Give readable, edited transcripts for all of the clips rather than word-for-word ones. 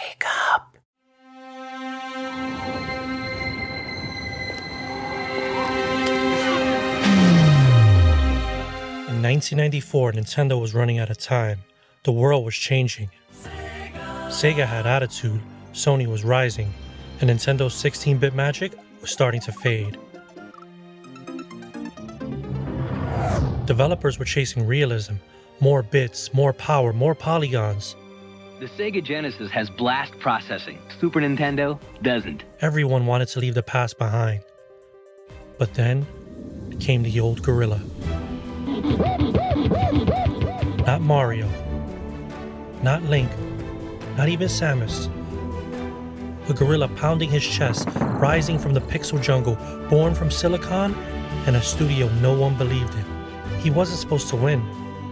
Wake up. In 1994, Nintendo was running out of time. The world was changing. Sega had attitude, Sony was rising, and Nintendo's 16-bit magic was starting to fade. Developers were chasing realism, more bits, more power, more polygons. The Sega Genesis has blast processing. Super Nintendo doesn't. Everyone wanted to leave the past behind. But then came the old gorilla. Not Mario. Not Link. Not even Samus. A gorilla pounding his chest, rising from the pixel jungle, born from silicon, and a studio no one believed in. He wasn't supposed to win.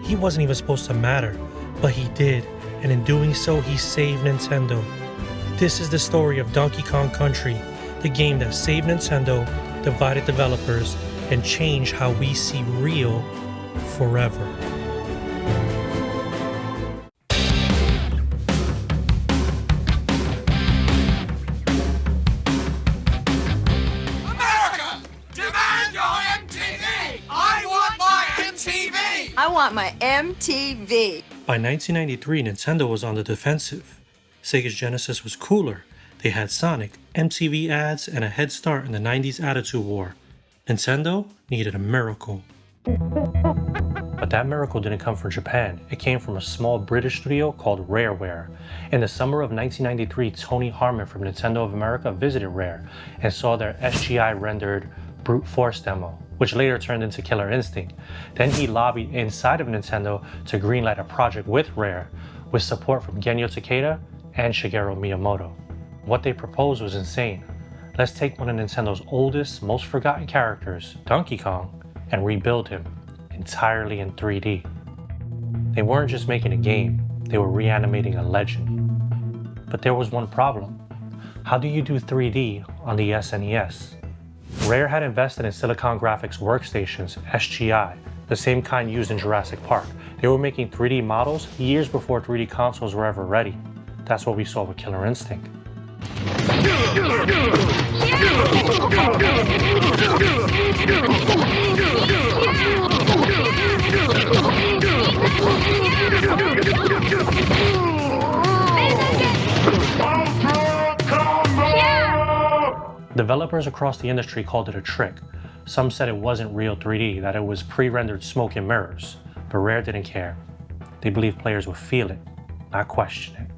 He wasn't even supposed to matter. But he did, and in doing so, he saved Nintendo. This is the story of Donkey Kong Country, the game that saved Nintendo, divided developers, and changed how we see real forever. I want my MTV. By 1993, Nintendo was on the defensive. Sega's Genesis was cooler. They had Sonic, MTV ads, and a head start in the 90s attitude war. Nintendo needed a miracle. But that miracle didn't come from Japan. It came from a small British studio called Rareware. In the summer of 1993, Tony Harmon from Nintendo of America visited Rare and saw their SGI-rendered brute force demo, which later turned into Killer Instinct. Then he lobbied inside of Nintendo to greenlight a project with Rare, with support from Genyo Takeda and Shigeru Miyamoto. What they proposed was insane. Let's take one of Nintendo's oldest, most forgotten characters, Donkey Kong, and rebuild him entirely in 3D. They weren't just making a game, they were reanimating a legend. But there was one problem. How do you do 3D on the SNES? Rare had invested in Silicon Graphics workstations, SGI, the same kind used in Jurassic Park. They were making 3D models years before 3D consoles were ever ready. That's what we saw with Killer Instinct. Developers across the industry called it a trick. Some said it wasn't real 3D, that it was pre-rendered smoke and mirrors. But Rare didn't care. They believed players would feel it, not question it.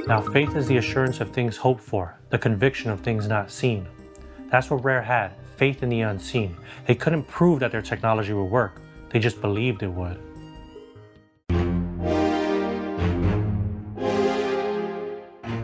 Now, faith is the assurance of things hoped for, the conviction of things not seen. That's what Rare had, faith in the unseen. They couldn't prove that their technology would work, they just believed it would.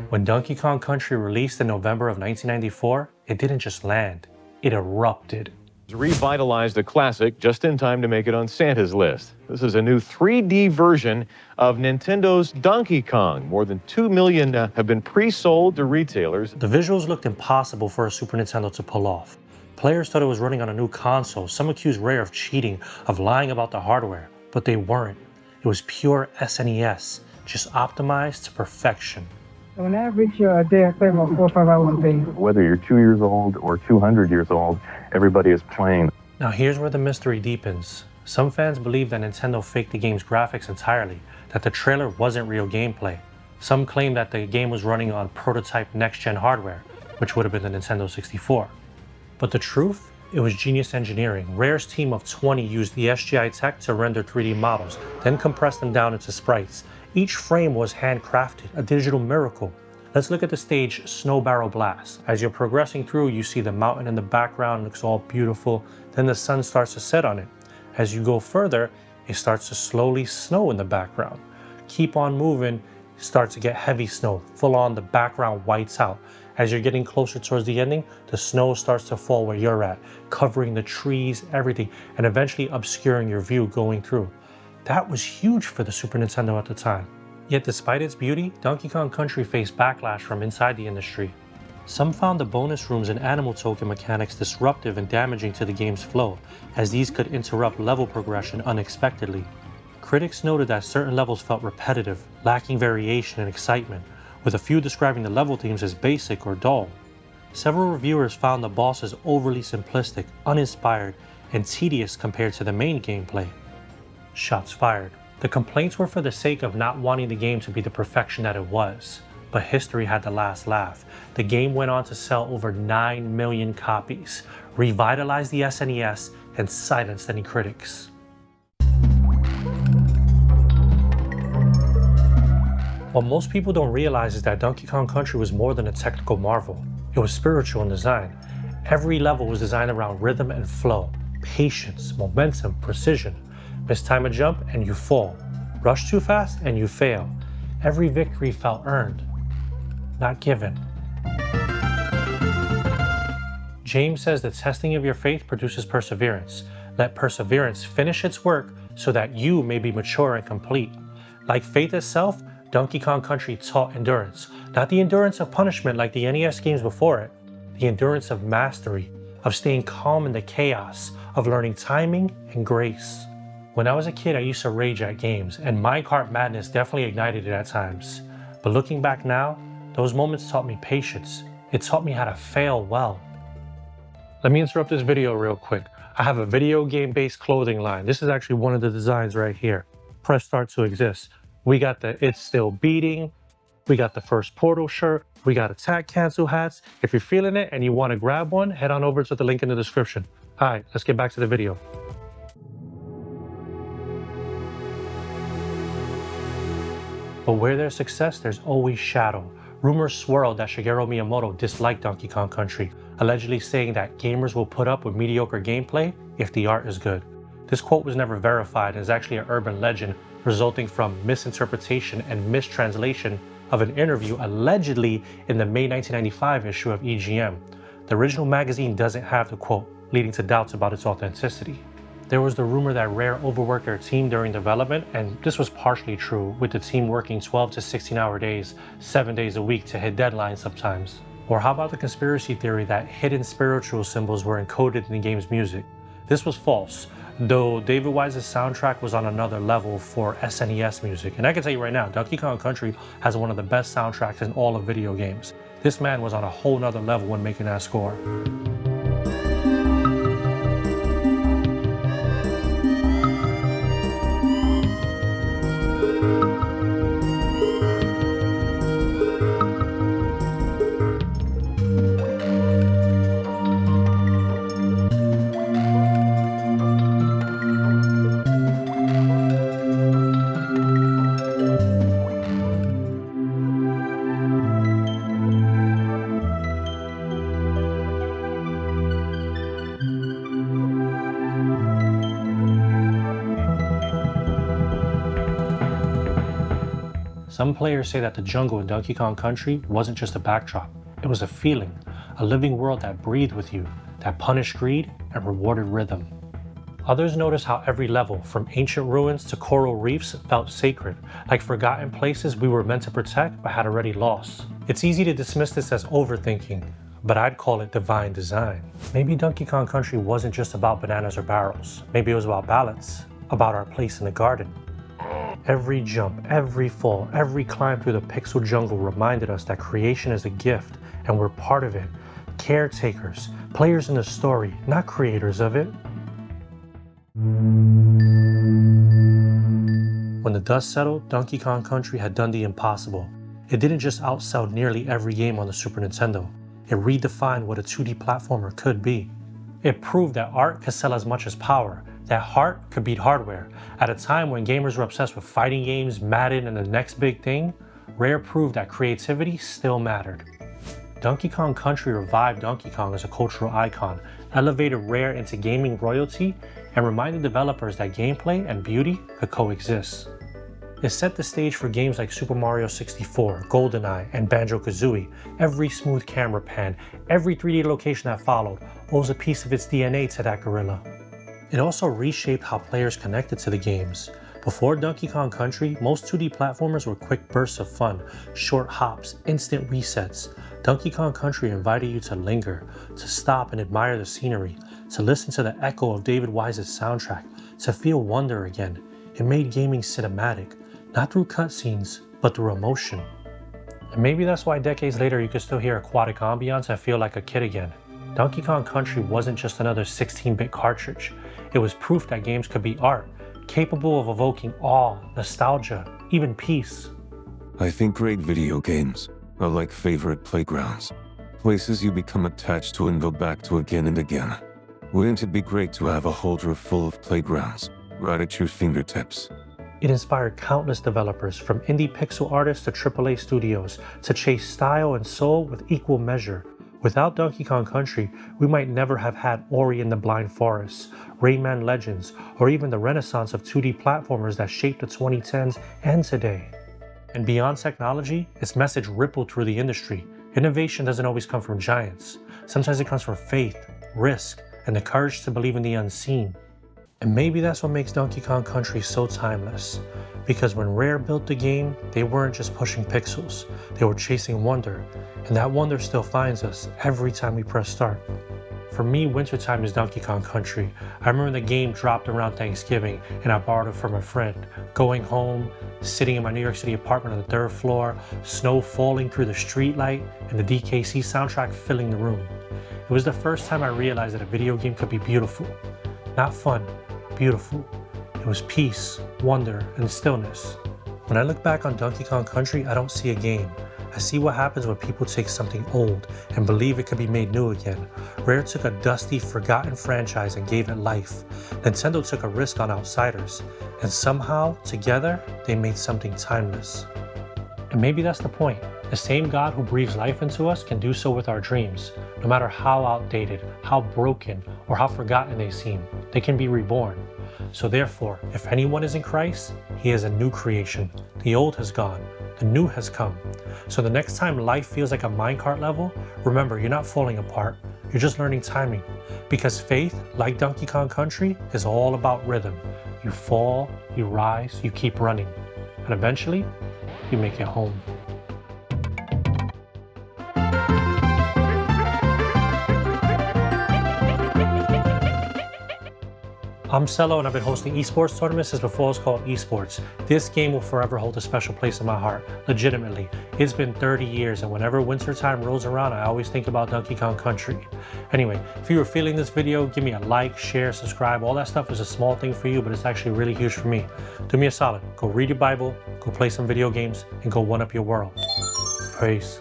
When Donkey Kong Country released in November of 1994, it didn't just land, it erupted. Revitalized a classic just in time to make it on Santa's list. This is a new 3D version of Nintendo's Donkey Kong. More than 2 million have been pre-sold to retailers. The visuals looked impossible for a Super Nintendo to pull off. Players thought it was running on a new console. Some accused Rare of cheating, of lying about the hardware, but they weren't. It was pure SNES, just optimized to perfection. On average, a day I play about 4 or 5 hours a day. Whether you're 2 years old or 200 years old, everybody is playing. Now here's where the mystery deepens. Some fans believe that Nintendo faked the game's graphics entirely, that the trailer wasn't real gameplay. Some claim that the game was running on prototype next-gen hardware, which would have been the Nintendo 64. But the truth? It was genius engineering. Rare's team of 20 used the SGI tech to render 3D models, then compressed them down into sprites. Each frame was handcrafted, a digital miracle. Let's look at the stage Snow Barrel Blast. As you're progressing through, you see the mountain in the background, looks all beautiful. Then the sun starts to set on it. As you go further, it starts to slowly snow in the background. Keep on moving, start to get heavy snow. Full on, the background whites out. As you're getting closer towards the ending, the snow starts to fall where you're at, covering the trees, everything, and eventually obscuring your view going through. That was huge for the Super Nintendo at the time. Yet despite its beauty, Donkey Kong Country faced backlash from inside the industry. Some found the bonus rooms and animal token mechanics disruptive and damaging to the game's flow, as these could interrupt level progression unexpectedly. Critics noted that certain levels felt repetitive, lacking variation and excitement, with a few describing the level themes as basic or dull. Several reviewers found the bosses overly simplistic, uninspired, and tedious compared to the main gameplay. Shots fired. The complaints were for the sake of not wanting the game to be the perfection that it was. But history had the last laugh. The game went on to sell over 9 million copies, revitalized the SNES, and silenced any critics. What most people don't realize is that Donkey Kong Country was more than a technical marvel. It was spiritual in design. Every level was designed around rhythm and flow, patience, momentum, precision. Mistime a jump and you fall. Rush too fast and you fail. Every victory felt earned, not given. James says the testing of your faith produces perseverance. Let perseverance finish its work so that you may be mature and complete. Like faith itself, Donkey Kong Country taught endurance, not the endurance of punishment like the NES games before it, the endurance of mastery, of staying calm in the chaos, of learning timing and grace. When I was a kid, I used to rage at games, and minecart madness definitely ignited it at times. But looking back now, those moments taught me patience. It taught me how to fail well. Let me interrupt this video real quick. I have a video game-based clothing line. This is actually one of the designs right here. Press start to exist. We got the It's Still Beating. We got the first Portal shirt. We got attack cancel hats. If you're feeling it and you want to grab one, head on over to the link in the description. All right, let's get back to the video. But where there's success, there's always shadow. Rumors swirled that Shigeru Miyamoto disliked Donkey Kong Country, allegedly saying that gamers will put up with mediocre gameplay if the art is good. This quote was never verified and is actually an urban legend resulting from misinterpretation and mistranslation of an interview allegedly in the May 1995 issue of EGM. The original magazine doesn't have the quote, leading to doubts about its authenticity. There was the rumor that Rare overworked their team during development, and this was partially true, with the team working 12 to 16-hour days, 7 days a week to hit deadlines sometimes. Or how about the conspiracy theory that hidden spiritual symbols were encoded in the game's music? This was false, though David Wise's soundtrack was on another level for SNES music. And I can tell you right now, Donkey Kong Country has one of the best soundtracks in all of video games. This man was on a whole nother level when making that score. Some players say that the jungle in Donkey Kong Country wasn't just a backdrop, it was a feeling, a living world that breathed with you, that punished greed and rewarded rhythm. Others noticed how every level, from ancient ruins to coral reefs, felt sacred, like forgotten places we were meant to protect but had already lost. It's easy to dismiss this as overthinking, but I'd call it divine design. Maybe Donkey Kong Country wasn't just about bananas or barrels. Maybe it was about balance, about our place in the garden. Every jump, every fall, every climb through the pixel jungle reminded us that creation is a gift and we're part of it. Caretakers, players in the story, not creators of it. When the dust settled, Donkey Kong Country had done the impossible. It didn't just outsell nearly every game on the Super Nintendo. It redefined what a 2D platformer could be. It proved that art could sell as much as power, that heart could beat hardware. At a time when gamers were obsessed with fighting games, Madden, and the next big thing, Rare proved that creativity still mattered. Donkey Kong Country revived Donkey Kong as a cultural icon, elevated Rare into gaming royalty, and reminded developers that gameplay and beauty could coexist. It set the stage for games like Super Mario 64, GoldenEye, and Banjo-Kazooie. Every smooth camera pan, every 3D location that followed owes a piece of its DNA to that gorilla. It also reshaped how players connected to the games. Before Donkey Kong Country, most 2D platformers were quick bursts of fun, short hops, instant resets. Donkey Kong Country invited you to linger, to stop and admire the scenery, to listen to the echo of David Wise's soundtrack, to feel wonder again. It made gaming cinematic, not through cutscenes, but through emotion. And maybe that's why decades later you can still hear aquatic ambiance and feel like a kid again. Donkey Kong Country wasn't just another 16-bit cartridge. It was proof that games could be art, capable of evoking awe, nostalgia, even peace. I think great video games are like favorite playgrounds, places you become attached to and go back to again and again. Wouldn't it be great to have a whole drawer full of playgrounds right at your fingertips? It inspired countless developers, from indie pixel artists to AAA studios, to chase style and soul with equal measure. Without Donkey Kong Country, we might never have had Ori and the Blind Forest, Rayman Legends, or even the renaissance of 2D platformers that shaped the 2010s and today. And beyond technology, its message rippled through the industry. Innovation doesn't always come from giants. Sometimes it comes from faith, risk, and the courage to believe in the unseen. And maybe that's what makes Donkey Kong Country so timeless. Because when Rare built the game, they weren't just pushing pixels, they were chasing wonder. And that wonder still finds us every time we press start. For me, wintertime is Donkey Kong Country. I remember the game dropped around Thanksgiving and I borrowed it from a friend. Going home, sitting in my New York City apartment on the 3rd floor, snow falling through the streetlight, and the DKC soundtrack filling the room. It was the first time I realized that a video game could be beautiful. Not fun, beautiful. It was peace, wonder, and stillness. When I look back on Donkey Kong Country, I don't see a game. I see what happens when people take something old and believe it could be made new again. Rare took a dusty, forgotten franchise and gave it life. Nintendo took a risk on outsiders. And somehow, together, they made something timeless. And maybe that's the point. The same God who breathes life into us can do so with our dreams. No matter how outdated, how broken, or how forgotten they seem, they can be reborn. So therefore, if anyone is in Christ, he is a new creation. The old has gone, the new has come. So the next time life feels like a minecart level, remember, you're not falling apart, you're just learning timing. Because faith, like Donkey Kong Country, is all about rhythm. You fall, you rise, you keep running, and eventually, you make it home. I'm Cello and I've been hosting esports tournaments since before it was called esports. This game will forever hold a special place in my heart, legitimately. It's been 30 years and whenever wintertime rolls around, I always think about Donkey Kong Country. Anyway, if you were feeling this video, give me a like, share, subscribe. All that stuff is a small thing for you, but it's actually really huge for me. Do me a solid, go read your Bible, go play some video games, and go one up your world. Peace.